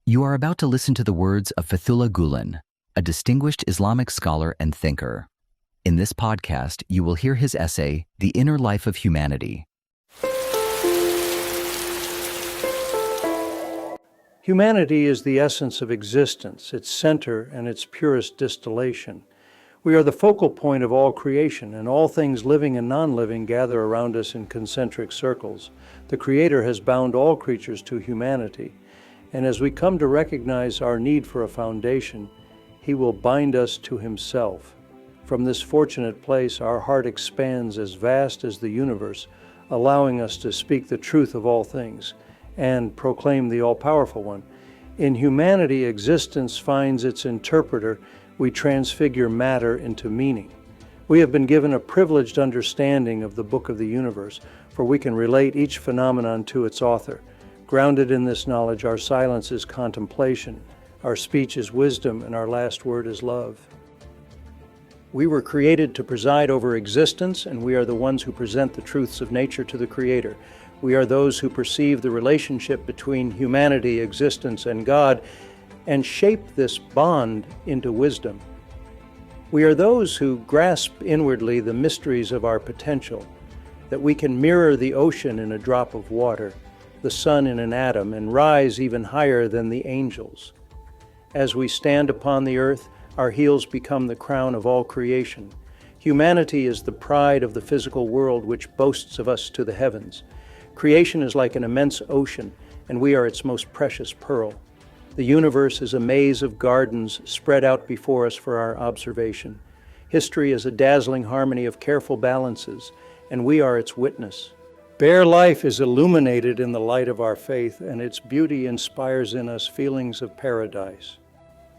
You are about to listen to the words of Fethullah Gulen, a distinguished Islamic scholar and thinker. In this podcast, you will hear his essay, The Inner Life of Humanity. Humanity is the essence of existence, its center and its purest distillation. We are the focal point of all creation, and all things living and non-living gather around us in concentric circles. The Creator has bound all creatures to humanity, and as we come to recognize our need for a foundation, He will bind us to Himself. From this fortunate place, our heart expands as vast as the universe, allowing us to speak the truth of all things and proclaim the all-powerful one. In humanity, existence finds its interpreter. We transfigure matter into meaning. We have been given a privileged understanding of the book of the universe, for we can relate each phenomenon to its author. Grounded in this knowledge, our silence is contemplation, our speech is wisdom, and our last word is love. We were created to preside over existence, and we are the ones who present the truths of nature to the Creator. We are those who perceive the relationship between humanity, existence, and God, and shape this bond into wisdom. We are those who grasp inwardly the mysteries of our potential, that we can mirror the ocean in a drop of water, the sun in an atom, and rise even higher than the angels. As we stand upon the earth, our heels become the crown of all creation. Humanity is the pride of the physical world which boasts of us to the heavens. Creation is like an immense ocean, and we are its most precious pearl. The universe is a maze of gardens spread out before us for our observation. History is a dazzling harmony of careful balances, and we are its witness. Bare life is illuminated in the light of our faith, and its beauty inspires in us feelings of paradise.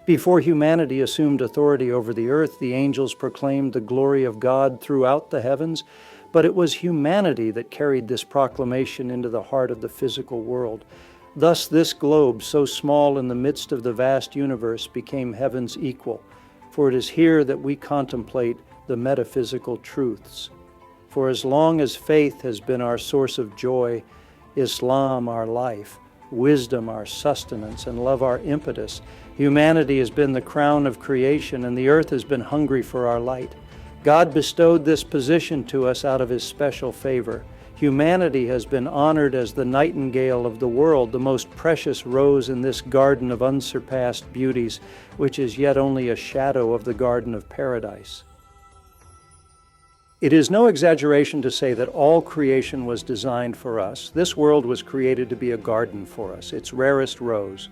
Before humanity assumed authority over the earth, the angels proclaimed the glory of God throughout the heavens, but it was humanity that carried this proclamation into the heart of the physical world. Thus, this globe, so small in the midst of the vast universe, became heaven's equal, for it is here that we contemplate the metaphysical truths. For as long as faith has been our source of joy, Islam our life, wisdom our sustenance, and love our impetus, humanity has been the crown of creation, and the earth has been hungry for our light. God bestowed this position to us out of His special favor. Humanity has been honored as the nightingale of the world, the most precious rose in this garden of unsurpassed beauties, which is yet only a shadow of the garden of paradise. It is no exaggeration to say that all creation was designed for us. This world was created to be a garden for us, its rarest rose,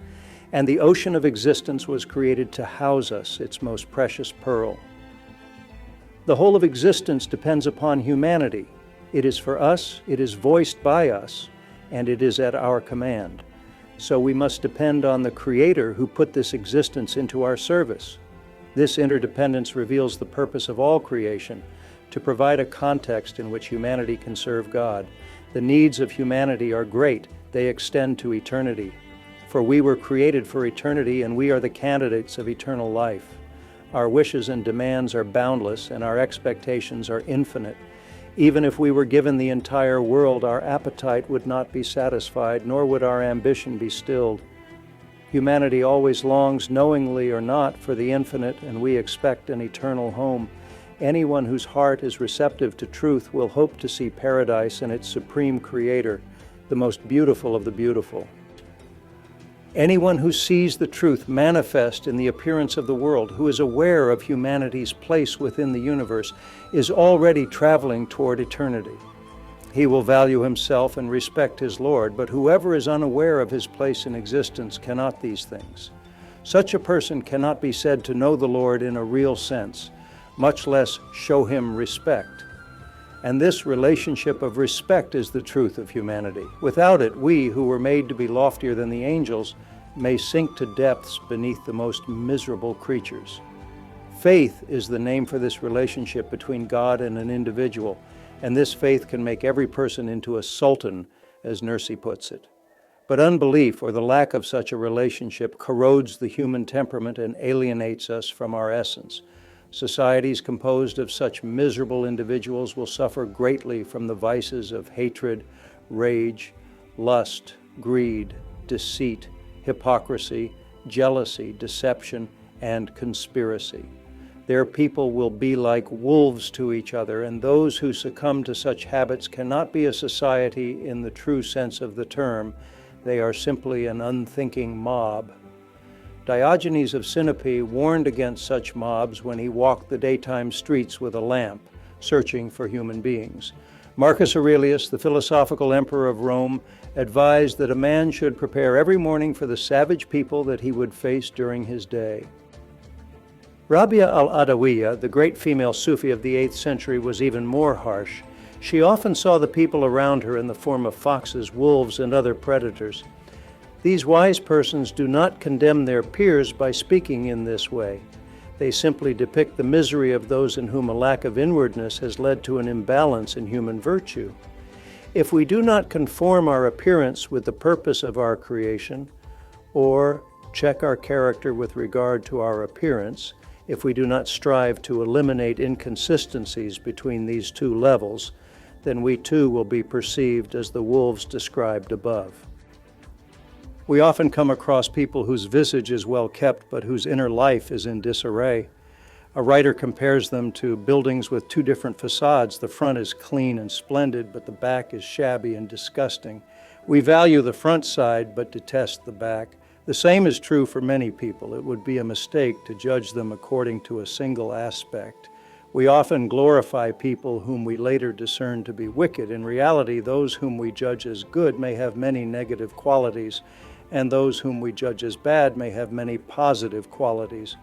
and the ocean of existence was created to house us, its most precious pearl. The whole of existence depends upon humanity. It is for us, it is voiced by us, and it is at our command. So we must depend on the Creator who put this existence into our service. This interdependence reveals the purpose of all creation, to provide a context in which humanity can serve God. The needs of humanity are great. They extend to eternity. For we were created for eternity, and we are the candidates of eternal life. Our wishes and demands are boundless, and our expectations are infinite. Even if we were given the entire world, our appetite would not be satisfied, nor would our ambition be stilled. Humanity always longs, knowingly or not, for the infinite, and we expect an eternal home. Anyone whose heart is receptive to truth will hope to see paradise and its supreme Creator, the most beautiful of the beautiful. Anyone who sees the truth manifest in the appearance of the world, who is aware of humanity's place within the universe, is already traveling toward eternity. He will value himself and respect his Lord, but whoever is unaware of his place in existence cannot these things. Such a person cannot be said to know the Lord in a real sense, much less show Him respect. And this relationship of respect is the truth of humanity. Without it, we, who were made to be loftier than the angels, may sink to depths beneath the most miserable creatures. Faith is the name for this relationship between God and an individual, and this faith can make every person into a sultan, as Nursey puts it. But unbelief, or the lack of such a relationship, corrodes the human temperament and alienates us from our essence. Societies composed of such miserable individuals will suffer greatly from the vices of hatred, rage, lust, greed, deceit, hypocrisy, jealousy, deception, and conspiracy. Their people will be like wolves to each other, and those who succumb to such habits cannot be a society in the true sense of the term. They are simply an unthinking mob. Diogenes of Sinope warned against such mobs when he walked the daytime streets with a lamp, searching for human beings. Marcus Aurelius, the philosophical emperor of Rome, advised that a man should prepare every morning for the savage people that he would face during his day. Rabia al-Adawiyya, the great female Sufi of the 8th century, was even more harsh. She often saw the people around her in the form of foxes, wolves, and other predators. These wise persons do not condemn their peers by speaking in this way. They simply depict the misery of those in whom a lack of inwardness has led to an imbalance in human virtue. If we do not conform our appearance with the purpose of our creation, or check our character with regard to our appearance, if we do not strive to eliminate inconsistencies between these two levels, then we too will be perceived as the wolves described above. We often come across people whose visage is well kept, but whose inner life is in disarray. A writer compares them to buildings with two different facades. The front is clean and splendid, but the back is shabby and disgusting. We value the front side, but detest the back. The same is true for many people. It would be a mistake to judge them according to a single aspect. We often glorify people whom we later discern to be wicked. In reality, those whom we judge as good may have many negative qualities, and those whom we judge as bad may have many positive qualities.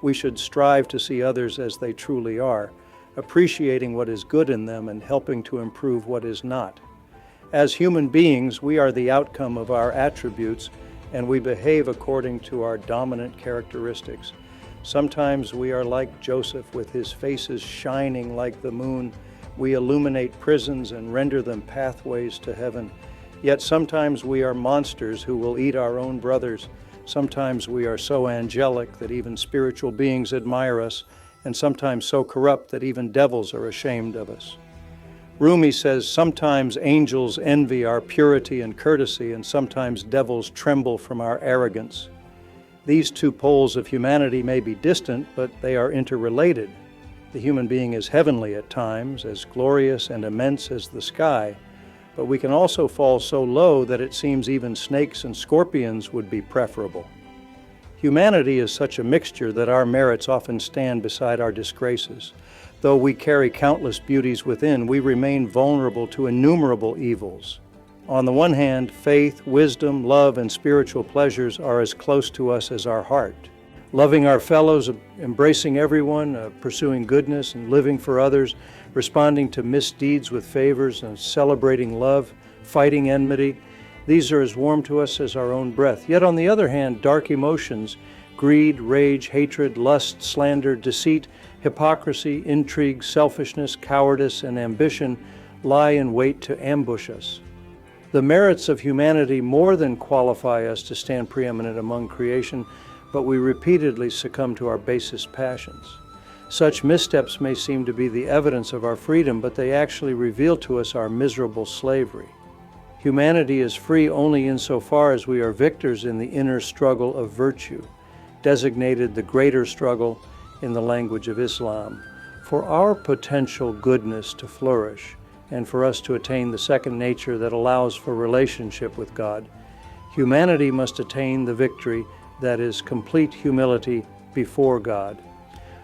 We should strive to see others as they truly are, appreciating what is good in them and helping to improve what is not. As human beings, we are the outcome of our attributes, and we behave according to our dominant characteristics. Sometimes we are like Joseph, with his faces shining like the moon. We illuminate prisons and render them pathways to heaven. Yet sometimes we are monsters who will eat our own brothers. Sometimes we are so angelic that even spiritual beings admire us, and sometimes so corrupt that even devils are ashamed of us. Rumi says, sometimes angels envy our purity and courtesy, and sometimes devils tremble from our arrogance. These two poles of humanity may be distant, but they are interrelated. The human being is heavenly at times, as glorious and immense as the sky, but we can also fall so low that it seems even snakes and scorpions would be preferable. Humanity is such a mixture that our merits often stand beside our disgraces. Though we carry countless beauties within, we remain vulnerable to innumerable evils. On the one hand, faith, wisdom, love, and spiritual pleasures are as close to us as our heart. Loving our fellows, embracing everyone, pursuing goodness and living for others, responding to misdeeds with favors and celebrating love, fighting enmity, these are as warm to us as our own breath. Yet on the other hand, dark emotions, greed, rage, hatred, lust, slander, deceit, hypocrisy, intrigue, selfishness, cowardice, and ambition lie in wait to ambush us. The merits of humanity more than qualify us to stand preeminent among creation, but we repeatedly succumb to our basest passions. Such missteps may seem to be the evidence of our freedom, but they actually reveal to us our miserable slavery. Humanity is free only insofar as we are victors in the inner struggle of virtue, designated the greater struggle in the language of Islam. For our potential goodness to flourish, and for us to attain the second nature that allows for relationship with God, humanity must attain the victory that is complete humility before God.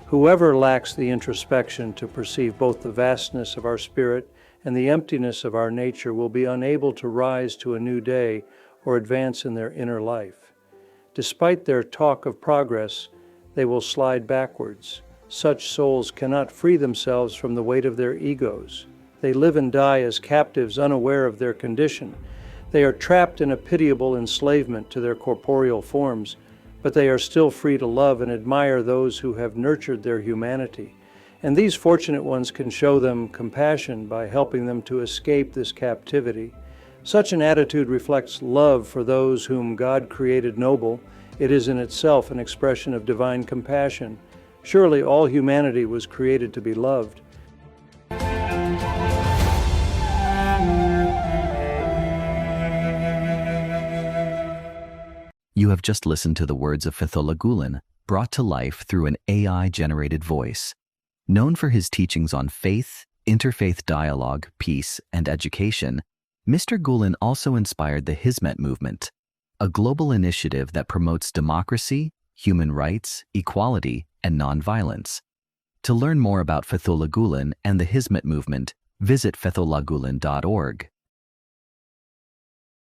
Whoever lacks the introspection to perceive both the vastness of our spirit and the emptiness of our nature will be unable to rise to a new day or advance in their inner life. Despite their talk of progress, they will slide backwards. Such souls cannot free themselves from the weight of their egos. They live and die as captives, unaware of their condition. They are trapped in a pitiable enslavement to their corporeal forms, but they are still free to love and admire those who have nurtured their humanity. And these fortunate ones can show them compassion by helping them to escape this captivity. Such an attitude reflects love for those whom God created noble. It is in itself an expression of divine compassion. Surely all humanity was created to be loved. You have just listened to the words of Fethullah Gulen, brought to life through an AI-generated voice. Known for his teachings on faith, interfaith dialogue, peace, and education, Mr. Gulen also inspired the Hizmet movement, a global initiative that promotes democracy, human rights, equality, and nonviolence. To learn more about Fethullah Gulen and the Hizmet movement, visit fethullahgulen.org.